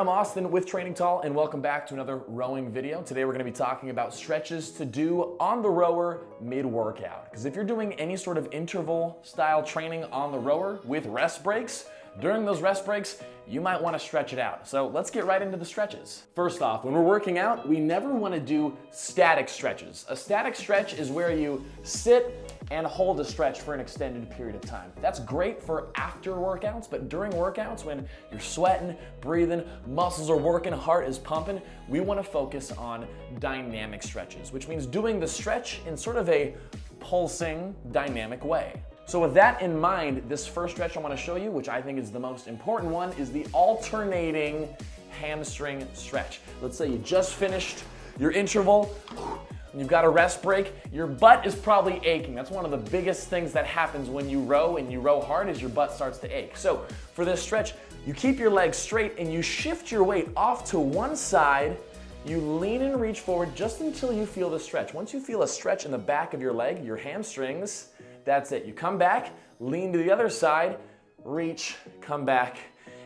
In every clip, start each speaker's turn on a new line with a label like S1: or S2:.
S1: I'm Austin with Training Tall, and welcome back to another rowing video. Today we're going to be talking about stretches to do on the rower mid-workout. Because if you're doing any sort of interval style training on the rower with rest breaks, during those rest breaks, you might want to stretch it out. So let's get right into the stretches. First off, when we're working out, we never want to do static stretches. A static stretch is where you sit and hold a stretch for an extended period of time. That's great for after workouts, but during workouts when you're sweating, breathing, muscles are working, heart is pumping, we want to focus on dynamic stretches, which means doing the stretch in sort of a pulsing, dynamic way. So with that in mind, this first stretch I want to show you, which I think is the most important one, is the alternating hamstring stretch. Let's say you just finished your interval, you've got a rest break, your butt is probably aching. That's one of the biggest things that happens when you row and you row hard is your butt starts to ache. So for this stretch, you keep your legs straight and you shift your weight off to one side. You lean and reach forward just until you feel the stretch. Once you feel a stretch in the back of your leg, your hamstrings, that's it. You come back, lean to the other side, reach, come back.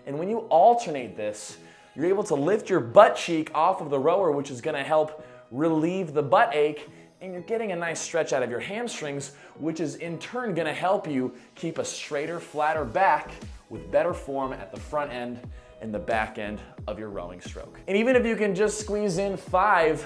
S1: And when you alternate this, you're able to lift your butt cheek off of the rower, which is gonna help relieve the butt ache, and you're getting a nice stretch out of your hamstrings, which is in turn gonna help you keep a straighter, flatter back with better form at the front end and the back end of your rowing stroke. And even if you can just squeeze in 5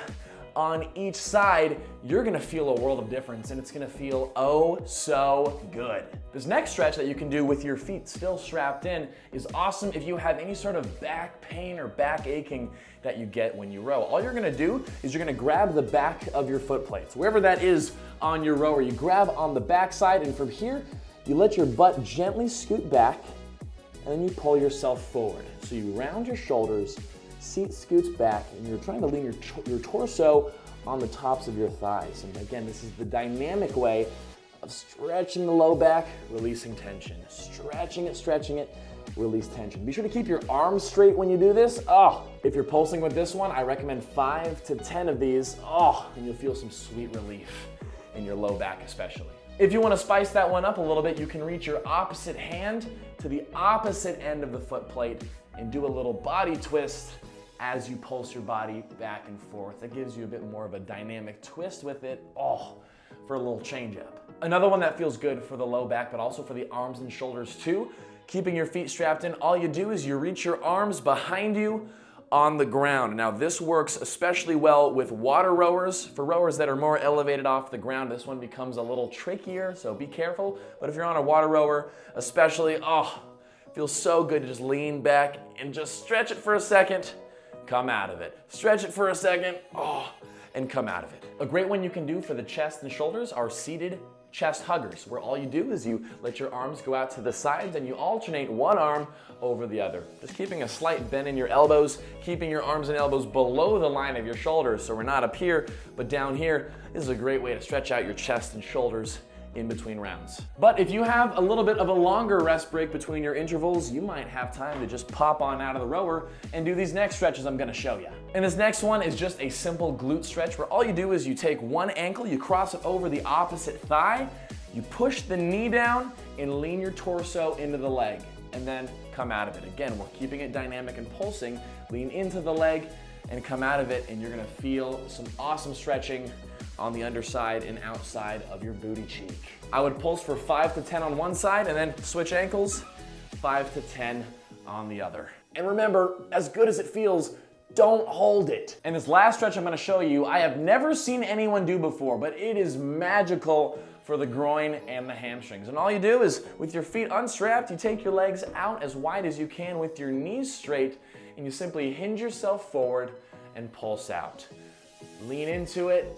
S1: on each side, you're gonna feel a world of difference, and it's gonna feel oh so good. This next stretch that you can do with your feet still strapped in is awesome if you have any sort of back pain or back aching that you get when you row. All you're gonna do is you're gonna grab the back of your foot plates, wherever that is on your rower. You grab on the back side, and from here, you let your butt gently scoot back, and then you pull yourself forward. So you round your shoulders, seat scoots back, and you're trying to lean your torso on the tops of your thighs. And again, this is the dynamic way of stretching the low back, releasing tension. Stretching it, release tension. Be sure to keep your arms straight when you do this. If you're pulsing with this one, I recommend 5 to 10 of these. And you'll feel some sweet relief in your low back especially. If you want to spice that one up a little bit, you can reach your opposite hand to the opposite end of the foot plate and do a little body twist as you pulse your body back and forth. That gives you a bit more of a dynamic twist with it, for a little change up. Another one that feels good for the low back, but also for the arms and shoulders too, keeping your feet strapped in, all you do is you reach your arms behind you on the ground. Now this works especially well with water rowers. For rowers that are more elevated off the ground, this one becomes a little trickier, so be careful. But if you're on a water rower, especially, it feels so good to just lean back and just stretch it for a second, come out of it. Stretch it for a second, and come out of it. A great one you can do for the chest and shoulders are seated chest huggers, where all you do is you let your arms go out to the sides and you alternate one arm over the other. Just keeping a slight bend in your elbows, keeping your arms and elbows below the line of your shoulders, so we're not up here, but down here. This is a great way to stretch out your chest and shoulders in between rounds. But if you have a little bit of a longer rest break between your intervals, you might have time to just pop on out of the rower and do these next stretches I'm gonna show you. And this next one is just a simple glute stretch where all you do is you take one ankle, you cross it over the opposite thigh, you push the knee down and lean your torso into the leg, and then come out of it. Again, we're keeping it dynamic and pulsing. Lean into the leg and come out of it, and you're gonna feel some awesome stretching on the underside and outside of your booty cheek. I would pulse for 5 to 10 on one side and then switch ankles, 5 to 10 on the other. And remember, as good as it feels, don't hold it. And this last stretch I'm gonna show you, I have never seen anyone do before, but it is magical for the groin and the hamstrings. And all you do is, with your feet unstrapped, you take your legs out as wide as you can with your knees straight, and you simply hinge yourself forward and pulse out. Lean into it,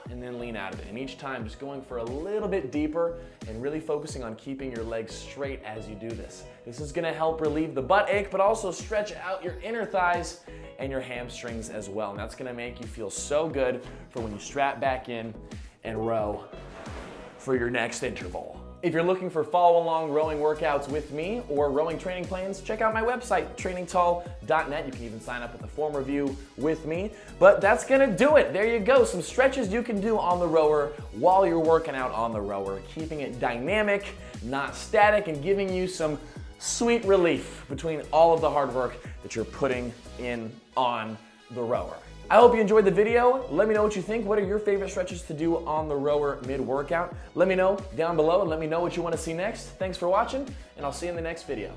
S1: and then lean out of it. And each time just going for a little bit deeper and really focusing on keeping your legs straight as you do this. This is gonna help relieve the butt ache, but also stretch out your inner thighs and your hamstrings as well. And that's gonna make you feel so good for when you strap back in and row for your next interval. If you're looking for follow-along rowing workouts with me or rowing training plans, check out my website, trainingtall.net. You can even sign up with a form review with me. But that's gonna do it. There you go. Some stretches you can do on the rower while you're working out on the rower, keeping it dynamic, not static, and giving you some sweet relief between all of the hard work that you're putting in on the rower. I hope you enjoyed the video. Let me know what you think. What are your favorite stretches to do on the rower mid-workout? Let me know down below and let me know what you want to see next. Thanks for watching, and I'll see you in the next video.